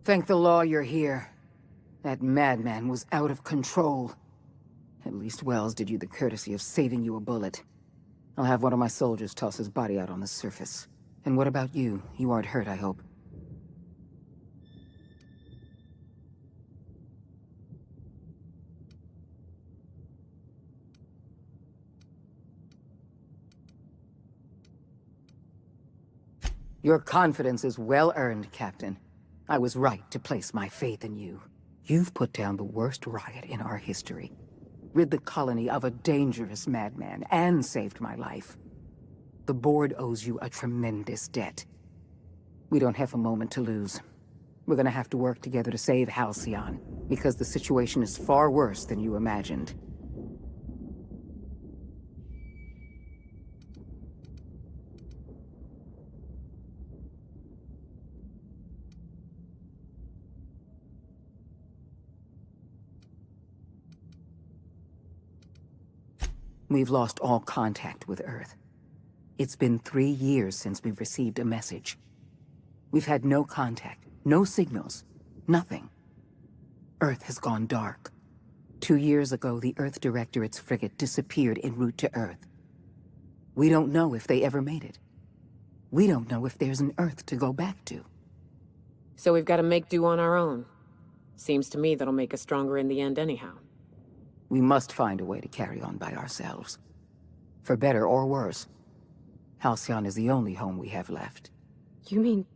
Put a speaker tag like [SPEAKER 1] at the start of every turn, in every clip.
[SPEAKER 1] Thank the law you're here. That madman was out of control. At least Wells did you the courtesy of saving you a bullet. I'll have one of my soldiers toss his body out on the surface. And what about you? You aren't hurt, I hope. Your confidence is well earned, Captain. I was right to place my faith in you. You've put down the worst riot in our history, rid the colony of a dangerous madman, and saved my life. The Board owes you a tremendous debt. We don't have a moment to lose. We're gonna have to work together to save Halcyon, because the situation is far worse than you imagined. We've lost all contact with Earth. It's been 3 years since we've received a message. We've had no contact, no signals, nothing. Earth has gone dark. 2 years ago, the Earth Directorate's frigate disappeared en route to Earth. We don't know if they ever made it. We don't know if there's an Earth to go back to.
[SPEAKER 2] So we've got to make do on our own. Seems to me that'll make us stronger in the end anyhow.
[SPEAKER 1] We must find a way to carry on by ourselves. For better or worse. Halcyon is the only home we have left.
[SPEAKER 3] You mean...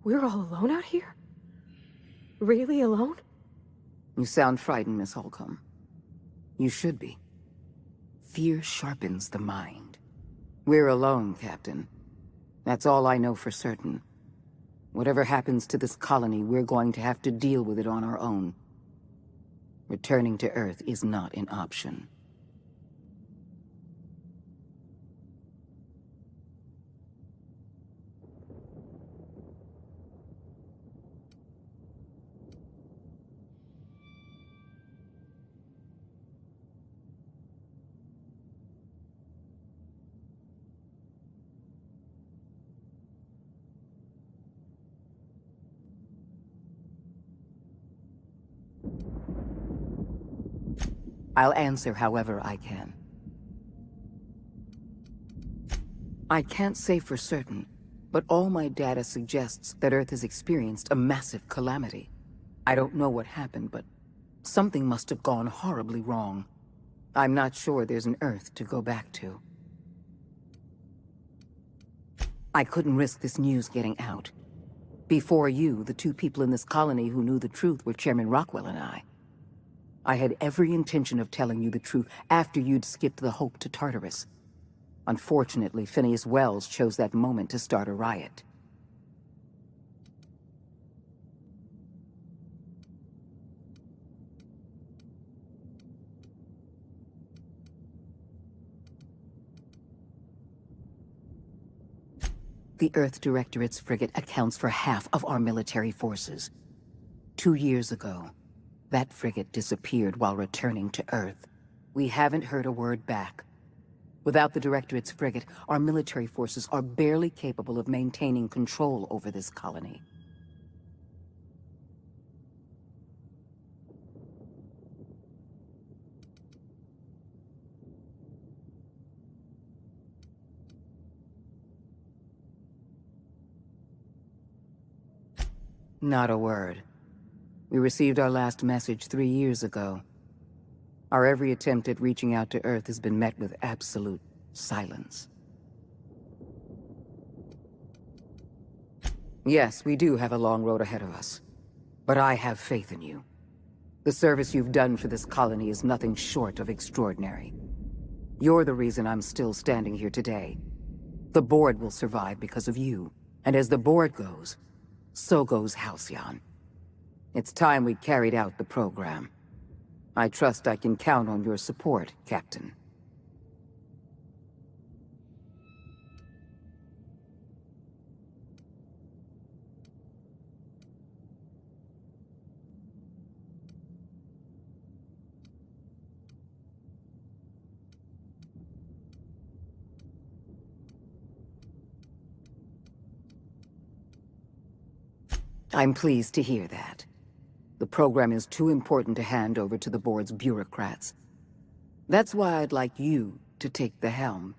[SPEAKER 3] we're all alone out here? Really alone?
[SPEAKER 1] You sound frightened, Miss Holcomb. You should be. Fear sharpens the mind. We're alone, Captain. That's all I know for certain. Whatever happens to this colony, we're going to have to deal with it on our own. Returning to Earth is not an option. I'll answer however I can. I can't say for certain, but all my data suggests that Earth has experienced a massive calamity. I don't know what happened, but something must have gone horribly wrong. I'm not sure there's an Earth to go back to. I couldn't risk this news getting out. Before you, the 2 people in this colony who knew the truth were Chairman Rockwell and I. I had every intention of telling you the truth after you'd skipped the Hope to Tartarus. Unfortunately, Phineas Wells chose that moment to start a riot. The Earth Directorate's frigate accounts for half of our military forces. 2 years ago, that frigate disappeared while returning to Earth. We haven't heard a word back. Without the Directorate's frigate, our military forces are barely capable of maintaining control over this colony. Not a word. We received our last message 3 years ago. Our every attempt at reaching out to Earth has been met with absolute silence. Yes, we do have a long road ahead of us. But I have faith in you. The service you've done for this colony is nothing short of extraordinary. You're the reason I'm still standing here today. The Board will survive because of you. And as the Board goes, so goes Halcyon. It's time we carried out the program. I trust I can count on your support, Captain. I'm pleased to hear that. The program is too important to hand over to the board's bureaucrats. That's why I'd like you to take the helm.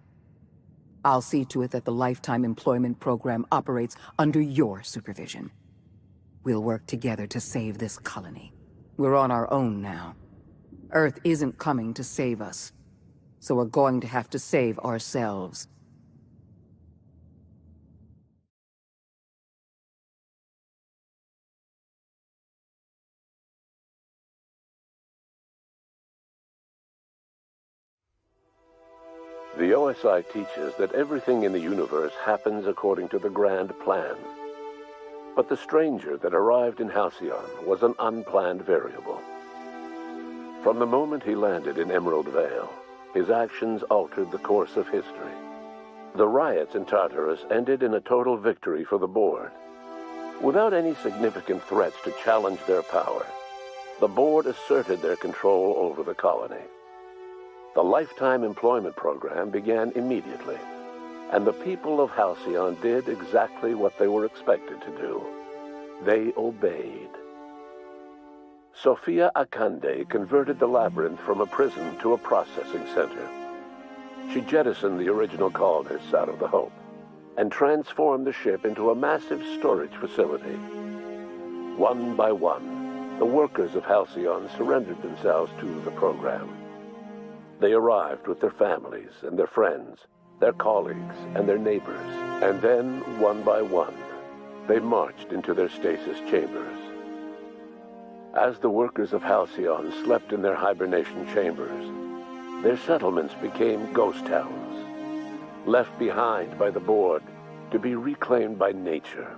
[SPEAKER 1] I'll see to it that the Lifetime Employment Program operates under your supervision. We'll work together to save this colony. We're on our own now. Earth isn't coming to save us, so we're going to have to save ourselves.
[SPEAKER 4] The OSI teaches that everything in the universe happens according to the grand plan. But the stranger that arrived in Halcyon was an unplanned variable. From the moment he landed in Emerald Vale, his actions altered the course of history. The riots in Tartarus ended in a total victory for the board. Without any significant threats to challenge their power, the board asserted their control over the colony. The Lifetime Employment Program began immediately, and the people of Halcyon did exactly what they were expected to do. They obeyed. Sophia Akande converted the labyrinth from a prison to a processing center. She jettisoned the original colonists out of the Hope and transformed the ship into a massive storage facility. One by one, the workers of Halcyon surrendered themselves to the program. They arrived with their families and their friends, their colleagues and their neighbors, and then, one by one, they marched into their stasis chambers. As the workers of Halcyon slept in their hibernation chambers, their settlements became ghost towns, left behind by the board to be reclaimed by nature.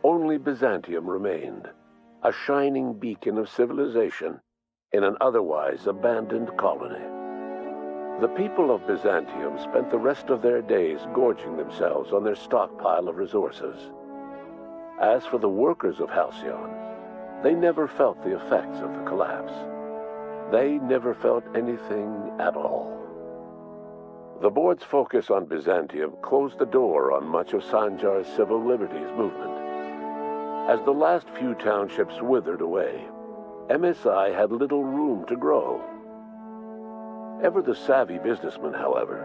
[SPEAKER 4] Only Byzantium remained, a shining beacon of civilization in an otherwise abandoned colony. The people of Byzantium spent the rest of their days gorging themselves on their stockpile of resources. As for the workers of Halcyon, they never felt the effects of the collapse. They never felt anything at all. The board's focus on Byzantium closed the door on much of Sanjar's civil liberties movement. As the last few townships withered away, MSI had little room to grow. Ever the savvy businessman, however,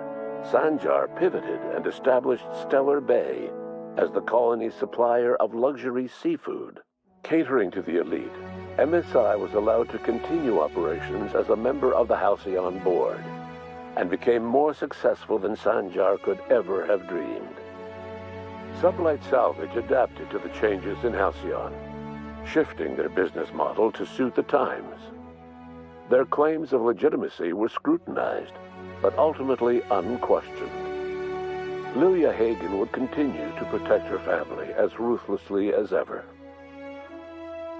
[SPEAKER 4] Sanjar pivoted and established Stellar Bay as the colony's supplier of luxury seafood. Catering to the elite, MSI was allowed to continue operations as a member of the Halcyon board, and became more successful than Sanjar could ever have dreamed. Sublight Salvage adapted to the changes in Halcyon, shifting their business model to suit the times. Their claims of legitimacy were scrutinized, but ultimately unquestioned. Lilia Hagen would continue to protect her family as ruthlessly as ever.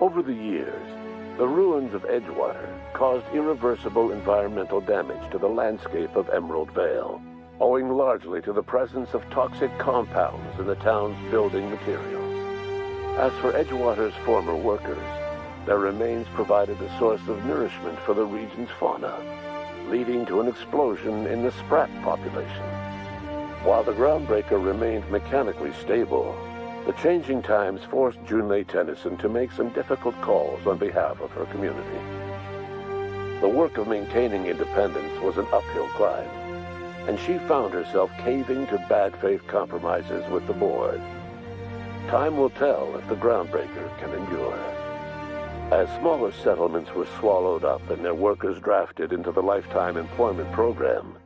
[SPEAKER 4] Over the years, the ruins of Edgewater caused irreversible environmental damage to the landscape of Emerald Vale, owing largely to the presence of toxic compounds in the town's building materials. As for Edgewater's former workers, their remains provided a source of nourishment for the region's fauna, leading to an explosion in the sprat population. While the Groundbreaker remained mechanically stable, the changing times forced Junlei Tennyson to make some difficult calls on behalf of her community. The work of maintaining independence was an uphill climb, and she found herself caving to bad faith compromises with the board. Time will tell if the Groundbreaker can endure. As smaller settlements were swallowed up and their workers drafted into the Lifetime Employment Program,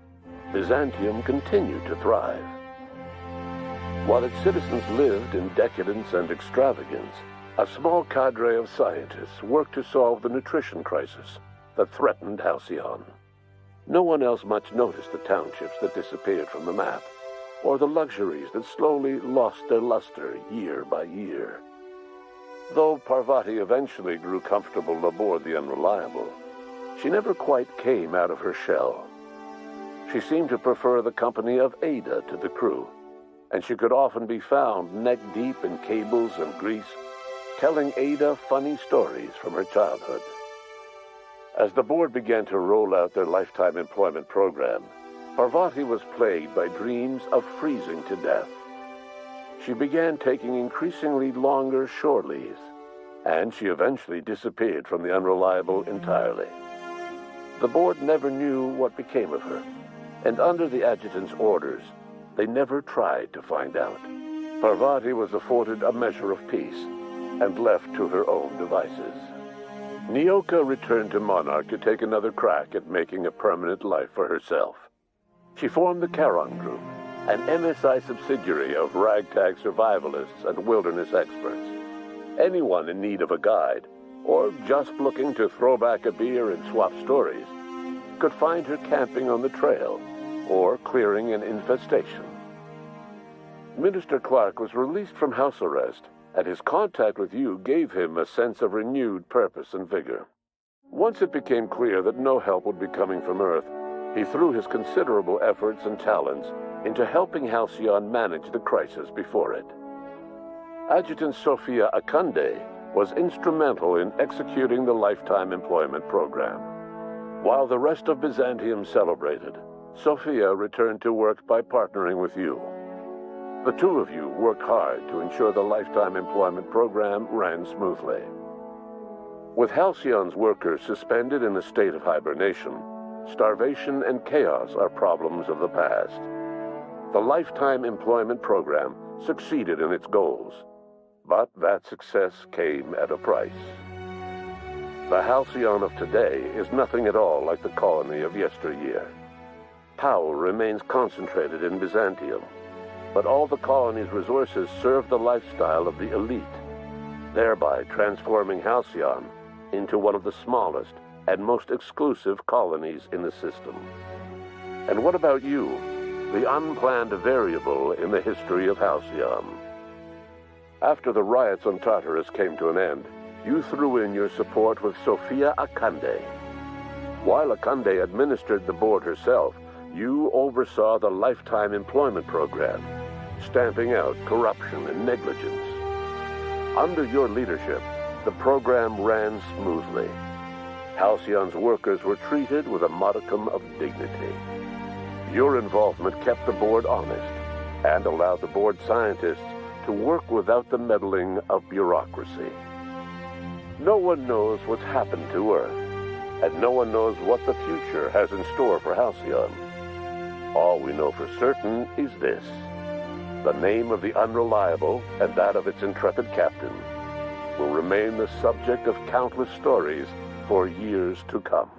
[SPEAKER 4] Byzantium continued to thrive. While its citizens lived in decadence and extravagance, a small cadre of scientists worked to solve the nutrition crisis that threatened Halcyon. No one else much noticed the townships that disappeared from the map, or the luxuries that slowly lost their luster year by year. Though Parvati eventually grew comfortable aboard the Unreliable, she never quite came out of her shell. She seemed to prefer the company of Ada to the crew, and she could often be found neck-deep in cables and grease, telling Ada funny stories from her childhood. As the board began to roll out their Lifetime Employment Program, Parvati was plagued by dreams of freezing to death. she began taking increasingly longer shore leaves, and she eventually disappeared from the Unreliable entirely. The board never knew what became of her, and under the adjutant's orders, they never tried to find out. Parvati was afforded a measure of peace and left to her own devices. Nyoka returned to Monarch to take another crack at making a permanent life for herself. She formed the Charon Group, an MSI subsidiary of ragtag survivalists and wilderness experts. Anyone in need of a guide, or just looking to throw back a beer and swap stories, could find her camping on the trail or clearing an infestation. Minister Clark was released from house arrest, and his contact with you gave him a sense of renewed purpose and vigor. Once it became clear that no help would be coming from Earth, he threw his considerable efforts and talents into helping Halcyon manage the crisis before it. Adjutant Sophia Akande was instrumental in executing the Lifetime Employment Program. While the rest of Byzantium celebrated, Sophia returned to work by partnering with you. The two of you worked hard to ensure the Lifetime Employment Program ran smoothly. With Halcyon's workers suspended in a state of hibernation, starvation and chaos are problems of the past. The Lifetime Employment Program succeeded in its goals, but that success came at a price. The Halcyon of today is nothing at all like the colony of yesteryear. Power remains concentrated in Byzantium, but all the colony's resources serve the lifestyle of the elite, thereby transforming Halcyon into one of the smallest and most exclusive colonies in the system. And what about you, the unplanned variable in the history of Halcyon? After the riots on Tartarus came to an end, you threw in your support with Sophia Akande. While Akande administered the board herself, you oversaw the Lifetime Employment Program, stamping out corruption and negligence. Under your leadership, the program ran smoothly. Halcyon's workers were treated with a modicum of dignity. Your involvement kept the board honest and allowed the board scientists to work without the meddling of bureaucracy. No one knows what's happened to Earth, and no one knows what the future has in store for Halcyon. All we know for certain is this: the name of the Unreliable and that of its intrepid captain will remain the subject of countless stories for years to come.